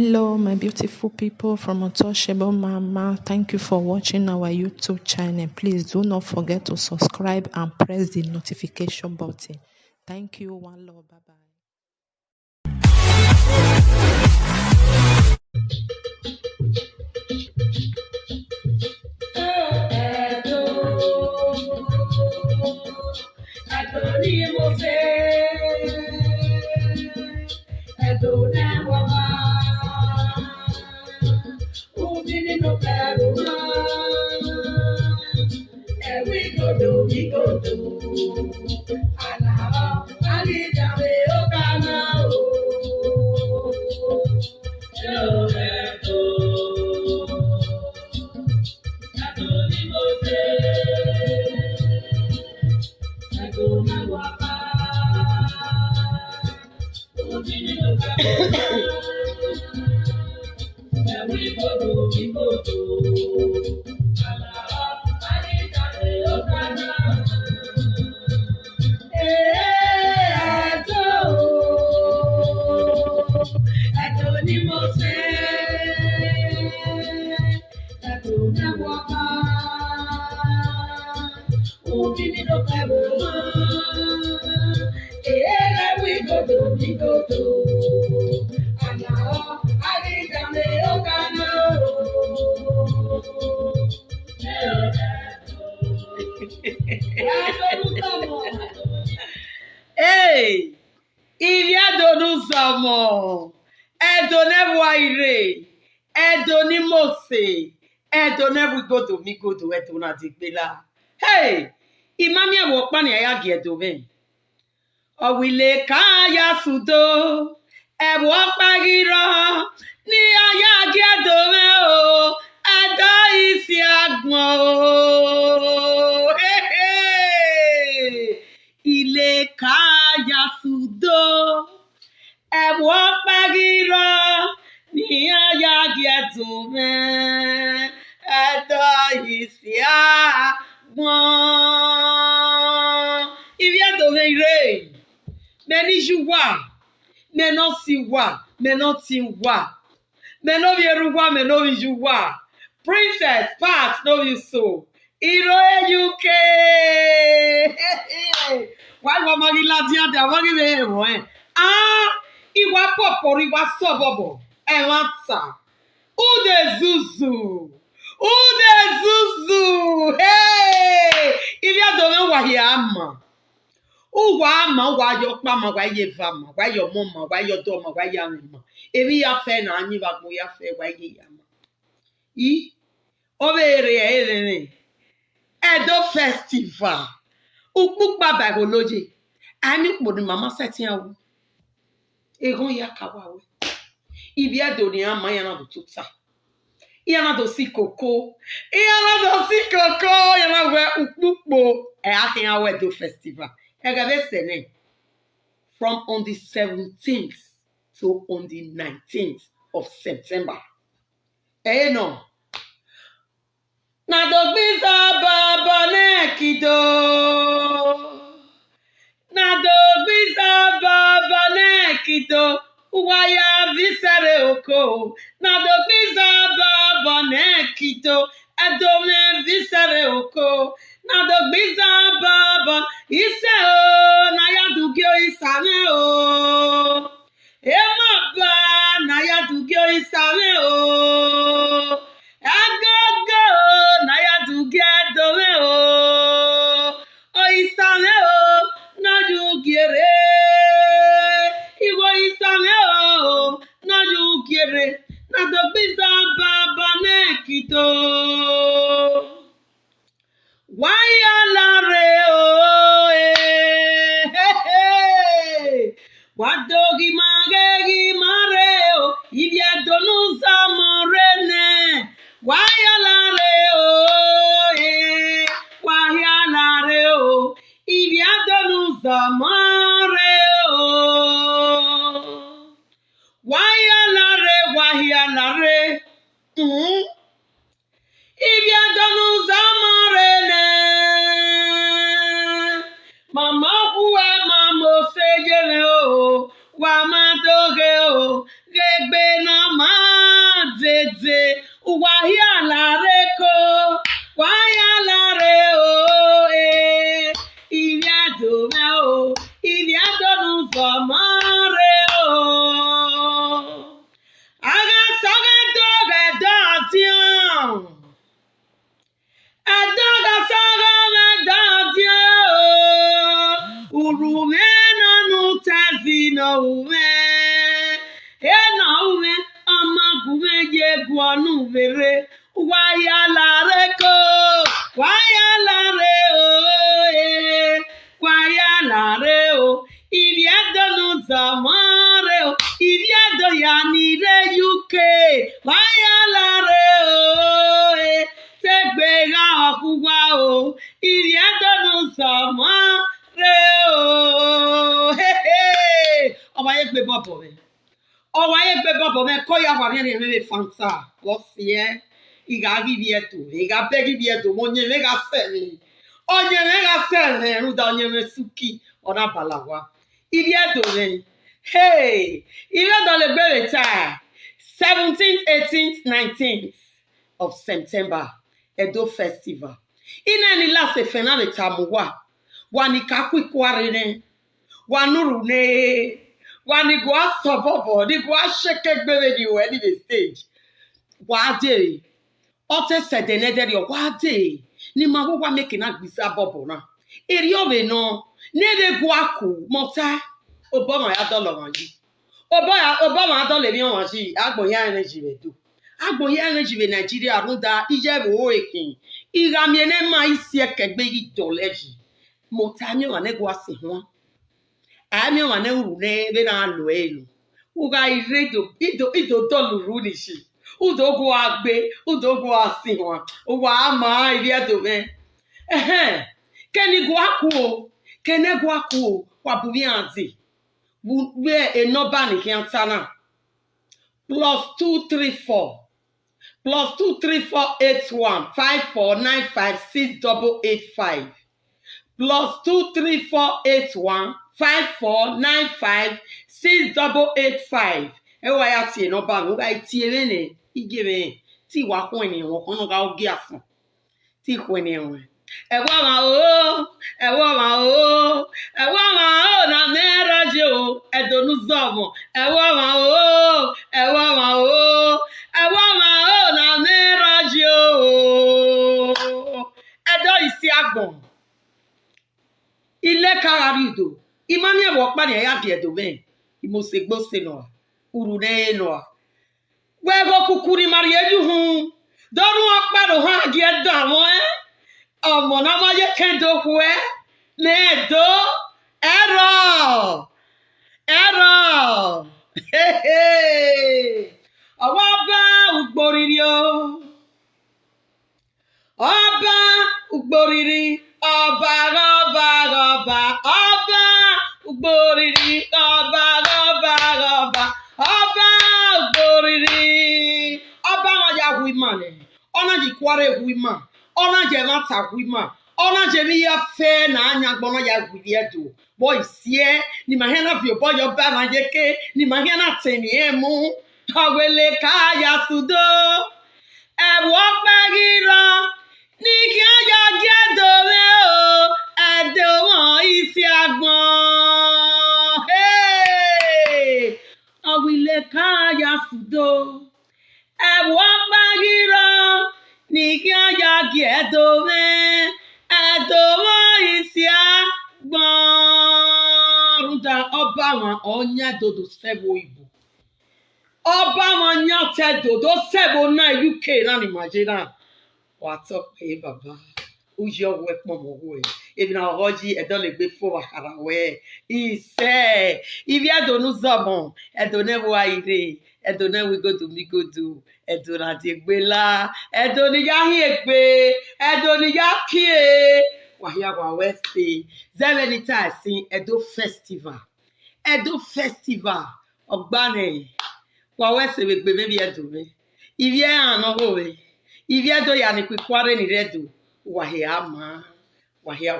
Hello, my beautiful people from Untouchable Mama. Thank you for watching our YouTube channel. Please do not forget to subscribe and press the notification button. Thank you. One love. Bye bye. We go do, and now I need to be we go do. We go to, and now I need to Hey, il y a de nous amants, Waire, Edoni Mose, we go to me go to Edona Dikbela. Hey, Imami Wokpani Ayagi Edoven. Owile Kaya Sudo, Ewokpagira, Ni Ayagi Edome o, Ada isi agmo. Hey, Ile Kaya Sudo, Ewokpagira, Ni Ayagi Edome, Ada isi agmo. Il vient de venir. Meni joie, menon siwa, menon tiwa, menon vieruwa, menon joie. Princess, pass, no you so. Iro UK. Why wa magi ladian da wagi be mo eh. Ah, iwa popori wa sobobo. E wansa. Ude zuzu. Hey! Il vient de venir wa hiama. Uwa ama wa yo pa ma wa ye va ma wa yo mo ma wa yo do ma wa ya mi ma ebi ya fe na anyi ba gbo ya fe wa ye ya ma I obere ere Edo festival ukpukpa biology ani kpori mama setin awu egon ya ka wa we ibi Edo ni ama ya na do tuta ya na do si koko ya na we ukpukpo e akin awe Edo festival from on the 17th to on the 19th of September. No. Na dogbiza baba nekido. Na dogbiza baba nekido. Uwaya visare oko. Na dogbiza baba nekido. Adome visare oko. Na dogbiza baba ise o na ya dugyo isane o. Ema ba na ya dugyo isane o. Agogo na ya dugyo dome o. O isane o na jugiere. Iwo isane o na jugiere. Na dogbiza baba nekito. Wayalare o wadogi magegi mareo ibia donuza morene wayalare o ibia donuza mareo wayalare ibia donuza morene mama kuwa mamo sejele o wa ma doge o gegbe na ma urume na nutazi no ume ena ume amagume je guanu vere waya lareko waya lare o waya lare o iliado no zamare o iliado yani re UK waya lare o tegbega okuwa o iliado no zamare o ọmọ ayé gbé bọ́bọ̀ rẹ̀ ọmọ ayé gbé bọ́bọ̀ rẹ̀ kọ́ ya wà ní ẹ̀rẹ́ rẹ̀ fanta wọ́n fi ẹ́ ìgá gíbi ẹ̀tọ́ ìgá bẹ́ gíbi ẹ̀tọ́ mo nyẹ mẹ́ga sẹ́rẹ̀ ọ̀nyẹ mẹ́ga sẹ́rẹ̀ ẹ̀rúdà ọ̀nyẹ mẹ́ súkì ọ̀nà bàlàwà ibi ẹ̀tọ́ rẹ̀ ibi ẹ̀tọ́ lè bẹ̀rẹ̀ tà 17th 18th 19th of September Edo Festival iná ẹni láti fẹ̀ náà lè ta mú wà ní kákú ikú arìnrìn wà nùrù ní wani go asobobo ni go asheke gbere ni we ni the stage wa de o te sede ne de rio wa de ni ma wo wa make na gbisa bobo na eri o we no ne de go aku mota obama ya dollar wan yi obama dollar mi wan yi agbo ya energy we do agbo ya energy we Nigeria runda ije bo ekin igami ne ma isi ekegbe yi dollar ji mota mi wa ne go ase ho ami wane urune be na lo elu uga iredo ido toluru nishi udogo agbe udogo asiwa uwa ama iri adobe keni gwa ku wa bubi anzi we enoba ni kiantana +234 +2348154956885 +23481 54956885 ewa ya tie no ba mo ga tie re ne igere ti wa kun eniyan won kan ga ogi afun ti kun eniyan won ewa ma o na meraje o edonu zomo ewa ma o na meraje o edo isi agbon ile kararido imani ewo pa ni ya bi edo ben imosegbo se no urune no wego kukuri marieju hun dorun oparo ha di edo awon omo na ma ye kendo hu ne edo error owo ba ugboriri o ọba ugboriri ọba ugboriri ọba ugboriri ọba wọn ya hu ima ne ọna ji kwara hu ima ọna je mata hu ima ọna je mi ya fe na anya gbọna ya hu di edo boy sie ni ma hena fi obo yo ba ma je ke ni ma hena temi emu awele ka ya sudo ewo pagira ní kí ó yọ jẹ́ dòwe o ẹ̀dẹ̀ wọn isi agbọ̀n ọ̀wìlẹ̀ káyà fùdó ẹ̀wọ̀ gbàgìrọ̀ ní kí ó yọ jẹ́ dòwe ẹ̀dẹ̀ wọn isi agbọ̀n rúdà ọba wọn ọ̀nyá dodo sẹ́wọ̀ ìbò ọba wọn nyá tẹ dodo sẹ́wọ̀ náà UK náà ní Nàìjíríà. What's up, hey baba? Who's your work, mama? If na roji, I don't let be for harawe. He say, if you don't know zaman, I don't know why it. I don't know we go to me go do. I don't know the bela. I don't know ya here, I don't know ya here. Wahia wa westi. Zemeni ta sin Edo Festival. Ogbane. Wa westi we be maybe Edo me. If you are no way. Iviedo ya ni kwikware ni redu wahia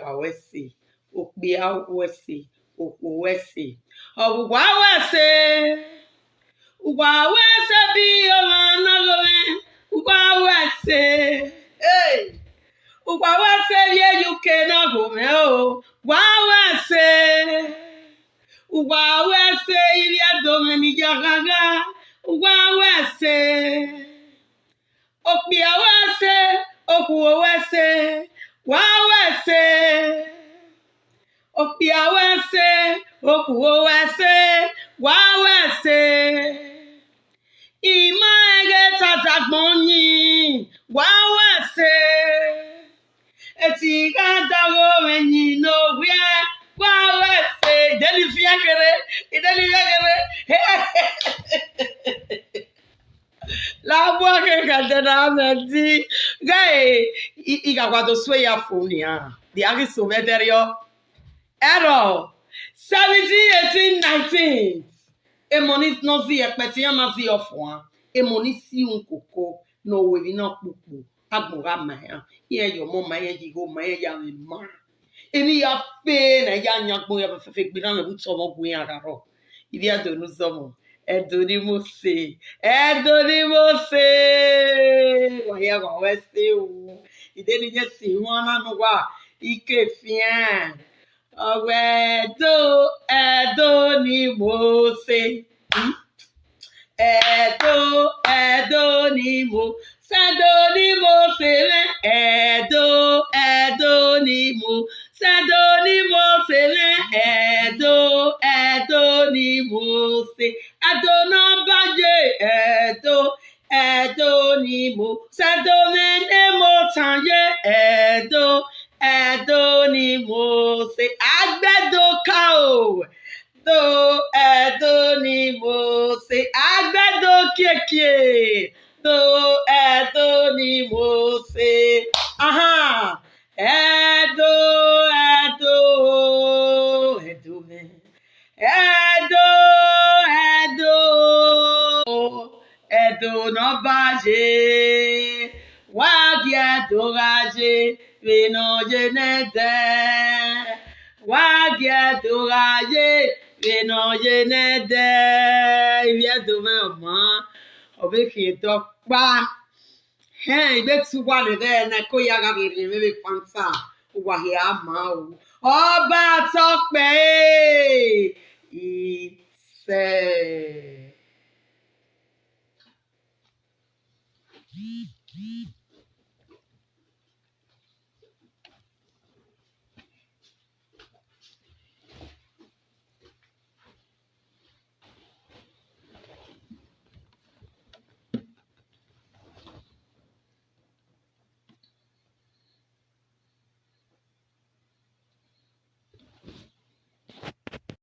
wawese okpia wese okwo wese ogwa wese bi o na lowe ugwa wese ye UK na go me o gwa wese iviedo me ni jagaga ugwa wese okpia wese okwo wese wa wese Opia wese, okuo wese, wa wese. Ima ege tatagbonyi, wa wese. Eti gadago enyi no we, wa wese. Ideli fiakere. La boa que cadena menti. Gai, I guardo sue ya funia. Di agi suveterio. Ero. 17, 18, 19. E moni no zi ekpeti ya ma zi ofwa. E moni si un koko. No wevi no pupu. Agbora maya. Ye yo mo maya jigo maya ya mi ma. E mi ya pe na ya nyakbo ya fe gbina me butso mo gun ya garo. Ibi ado nu somo. Edonimose. Wahia kwa wese u. Ideni nye si wana nuwa. Ike fien. Edonimose. Edonimo. Sedonimose. Edonimo. Sedonimose. Edonimose. Adonabaye. Edonimo. Sedomenemo tanye. Edonimose. Agbedokao. Edonimose. Agbedokieke. Edonimose. Aha. Edome. Edo no baje, wagi adoraje, veno jenete, wagi adoraje, veno jenete, via dove oma, obeki dokpa, hey, betsu wale de na koyaga biri mebe fansa, wahia mau, oba tokpe, ise.